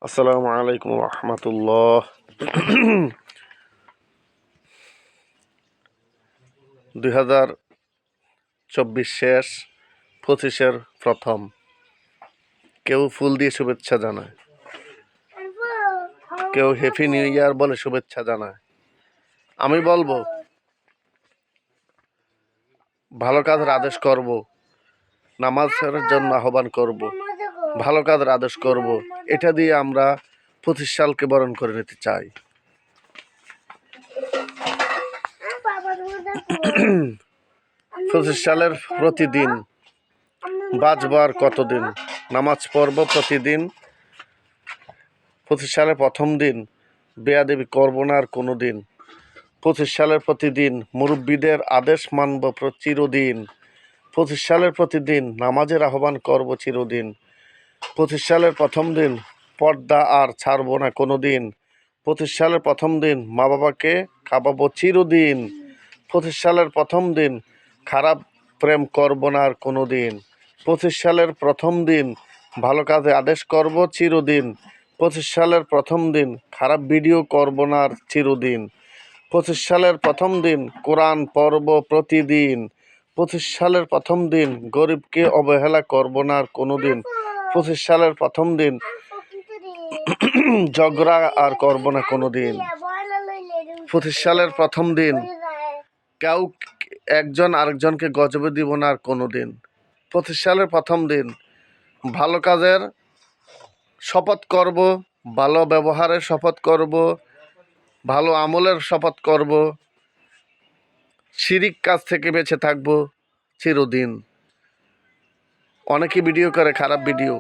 আসসালামু আলাইকুম রহমতুল্লাহ। 2024 শেষ, 25-এর প্রথম। কেউ ফুল দিয়ে শুভেচ্ছা জানায়, কেউ হ্যাপি নিউ ইয়ার বলে শুভেচ্ছা জানায়। আমি বলবো ভালো কাজের আদেশ করব, নামাজের জন্য আহ্বান করব, ভালো কাজের আদেশ করব। এটা দিয়ে আমরা 25 সালকে বরণ করে নিতে চাই। 25 সালের প্রতিদিন বাঁচবার কতদিন, নামাজ পড়ব প্রতিদিন। 25 সালের প্রথম দিন বেয়াদবি করব না আর কোনো দিন। 25 সালের প্রতিদিন মুরব্বীদের আদেশ মানব চিরদিন। 25 সালের প্রতিদিন নামাজের আহ্বান করব চিরদিন। 25 সালের প্রথম দিন পর্দা আর ছাড়ব না কোনো দিন। 25 সালের প্রথম দিন মা বাবাকে খাওয়াবো চিরদিন। 25 সালের প্রথম দিন খারাপ প্রেম করব না আর কোনো দিন। 25 সালের প্রথম দিন ভালো কাজে আদেশ করব চিরদিন। 25 সালের প্রথম দিন খারাপ ভিডিও করব না আর চিরদিন। 25 সালের প্রথম দিন কোরআন পড়ব প্রতিদিন। 25 সালের প্রথম দিন গরিবকে অবহেলা করব না আর কোনো দিন। 25 সালের প্রথম দিন ঝগড়া আর করব না কোনো দিন। 25 সালের প্রথম দিন কেউ একজন আরেকজনকে গজবে দিব না আর কোনো দিন। 25 সালের প্রথম দিন ভালো কাজের শপথ করব, ভালো ব্যবহারের শপথ করব, ভালো আমলের শপথ করব, শিরিক কাজ থেকে বেঁচে থাকব চিরদিন। অনেকে ভিডিও করে খারাপ ভিডিও,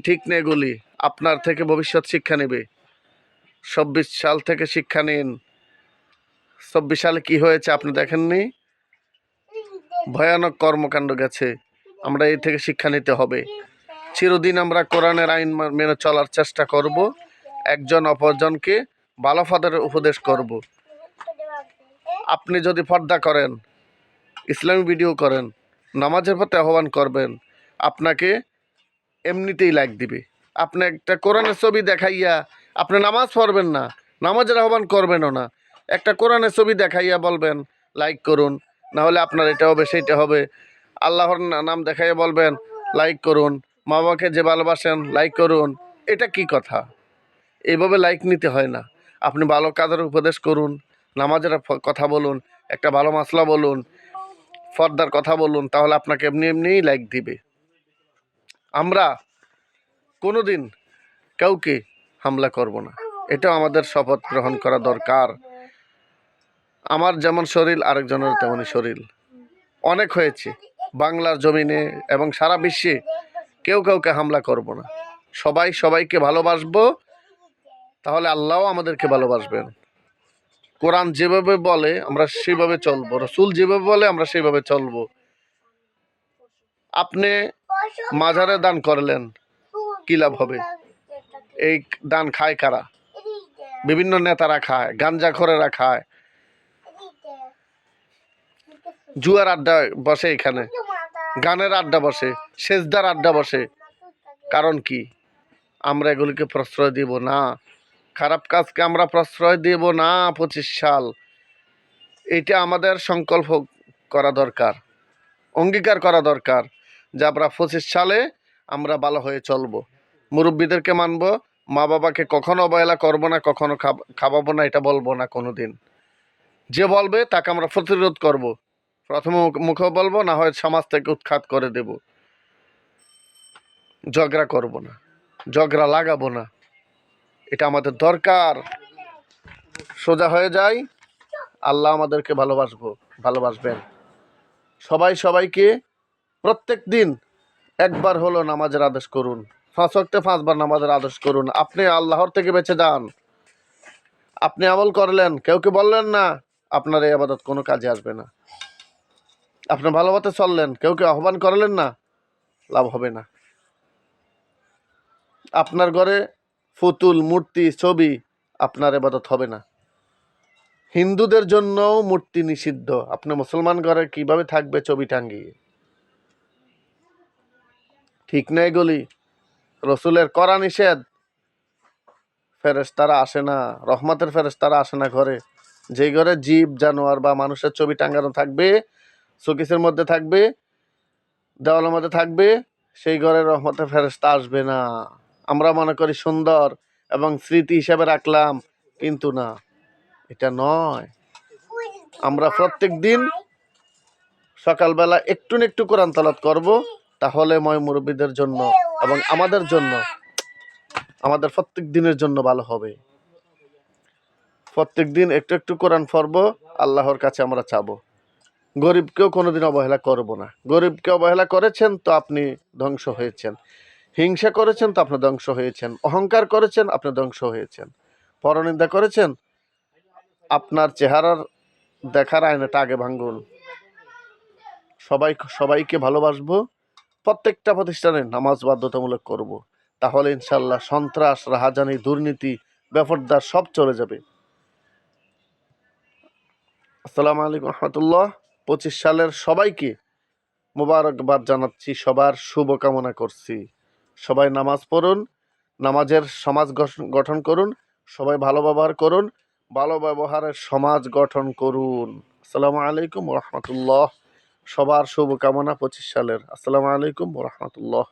ঠিক নেই এগুলি। আপনার থেকে ভবিষ্যৎ শিক্ষা নেবে। 24 সাল থেকে শিক্ষা নিন। 24 সালে কি হয়েছে আপনি দেখেননি? ভয়ানক কর্মকাণ্ড গেছে। আমরা এই থেকে শিক্ষা নিতে হবে। চিরদিন আমরা কোরআনের আইন মেনে চলার চেষ্টা করব, একজন অপরজনকে ভালো পথের উপদেশ করব। আপনি যদি পর্দা করেন, ইসলামী ভিডিও করেন, নামাজের পথে আহ্বান করবেন, আপনাকে এমনিতেই লাইক দিবে। আপনি একটা কোরআনের ছবি দেখাইয়া আপনি নামাজ পড়বেন না, নামাজের আহ্বান করবেনও না, একটা কোরআনের ছবি দেখাইয়া বলবেন লাইক করুন, না হলে আপনার এটা হবে সেইটা হবে। আল্লাহর নাম দেখাইয়া বলবেন লাইক করুন, মা বাবাকে যে ভালোবাসেন লাইক করুন। এটা কি কথা? এইভাবে লাইক নিতে হয় না। আপনি ভালো কাজের উপদেশ করুন, নামাজের কথা বলুন, একটা ভালো মাসলা বলুন, ফর্দার কথা বলুন, তাহলে আপনাকে এমনি এমনিই লাইক দিবে। আমরা কোনোদিন কাউকে হামলা করব না, এটাও আমাদের শপথ গ্রহণ করা দরকার। আমার যেমন শরীর আরেকজনের তেমনই শরীর। অনেক হয়েছে বাংলার জমিনে এবং সারা বিশ্বে, কেউ কাউকে হামলা করব না। সবাই সবাইকে ভালোবাসবো, তাহলে আল্লাহও আমাদেরকে ভালোবাসবেন। কোরআন যেভাবে বলে আমরা সেভাবে চলবো, রসুল যেভাবে বলে আমরা সেভাবে চলবো। আপনি মাজারে দান করলেন, কি লাভ হবে? এই দান খায় কারা? বিভিন্ন নেতারা খায়, গাঞ্জাখোরেরা খায়, জুয়ার আড্ডা বসে, এখানে গানের আড্ডা বসে, সেজদার আড্ডা বসে। কারণ কি? আমরা এগুলিকে প্রশ্রয় দিব না, খারাপ কাজকে আমরা প্রশ্রয় দেব না। 25 সাল এটা আমাদের সংকল্প করা দরকার, অঙ্গীকার করা দরকার যে আমরা 25 সালে আমরা ভালো হয়ে চলবো, মুরব্বীদেরকে মানবো, মা বাবাকে কখনো অবহেলা করবো না, কখনো খাওয়াবো না, এটা বলবো না কোনো দিন। যে বলবে তাকে আমরা প্রতিরোধ করব, প্রথমে মুখে বলবো, না হয় সমাজ থেকে উৎখাত করে দেব। ঝগড়া করব না, ঝগড়া লাগাবো না, এটা আমাদের দরকার। সোজা হয়ে যায়, আল্লাহ আমাদেরকে ভালোবাসবেন। সবাই সবাইকে প্রত্যেক দিন একবার হলো নামাজের আদেশ করুন, 5 ওয়াক্তে 5 বার নামাজের আদেশ করুন। আপনি আল্লাহর থেকে বেঁচে যান। আপনি আমল করলেন, কেউকে বললেন না, আপনার এই আবাদত কোনো কাজে আসবে না। আপনি ভালো পথে চললেন, কেউকে আহ্বান করলেন না, লাভ হবে না। আপনার ঘরে পুতুল, মূর্তি, ছবি, আপনার ইবাদত হবে না। হিন্দুদের জন্যও মূর্তি নিষিদ্ধ। আপনি মুসলমান ঘরে কিভাবে থাকবে ছবি টাঙ্গিয়ে? ঠিক না এগুলি? রসুলের করা নিষেধ, ফেরেশতারা আসে না, রহমতের ফেরেশতারা আসে না ঘরে। যেই ঘরে জীব জানোয়ার বা মানুষের ছবি টাঙ্গানো থাকবে, শোকেসের মধ্যে থাকবে, দেওয়ালের মধ্যে থাকবে, সেই ঘরে রহমতের ফেরেশতা আসবে না। আমরা মনে করি সুন্দর এবং স্মৃতি হিসাবে রাখলাম, কিন্তু না, এটা নয়। আমরা প্রত্যেক দিন সকালবেলা একটু না একটু কোরআন তেলাওয়াত করব, তাহলে ময় মুরব্বীদের জন্য এবং আমাদের জন্য, আমাদের প্রত্যেক দিনের জন্য ভালো হবে। প্রত্যেক দিন একটু একটু কোরআন পড়ব, আল্লাহর কাছে আমরা চাবো। গরিবকেও কোনোদিন অবহেলা করব না। গরিবকে অবহেলা করেছেন তো আপনি ধ্বংস হয়েছেন, হিংসা করেছেন তো আপনি ধ্বংস হয়েছেন, অহংকার করেছেন আপনি ধ্বংস হয়েছেন, পরনিন্দা করেছেন, আপনার চেহারার দেখার আয়নাটা আগে ভাঙুন। সবাইকে ভালোবাসবো, প্রত্যেকটা প্রতিষ্ঠানে নামাজ বাধ্যতামূলক করব, তাহলে ইনশাল্লাহ সন্ত্রাস, রাহাজানি, দুর্নীতি, বেপরদার সব চলে যাবে। আসসালামু আলাইকুম রহমতুল্লাহ। 25 সালের সবাইকে মোবারকবাদ জানাচ্ছি, সবার শুভকামনা করছি। সবাই নামাজ পড়ুন, নামাজের সমাজ গঠন করুন, সবাই ভালো ব্যবহার করুন, ভালো ব্যবহারের সমাজ গঠন করুন। আসসালামু আলাইকুম রহমতুল্লাহ। সবার শুভকামনা 25 সালের। আসসালামু আলাইকুম রহমতুল্লাহ।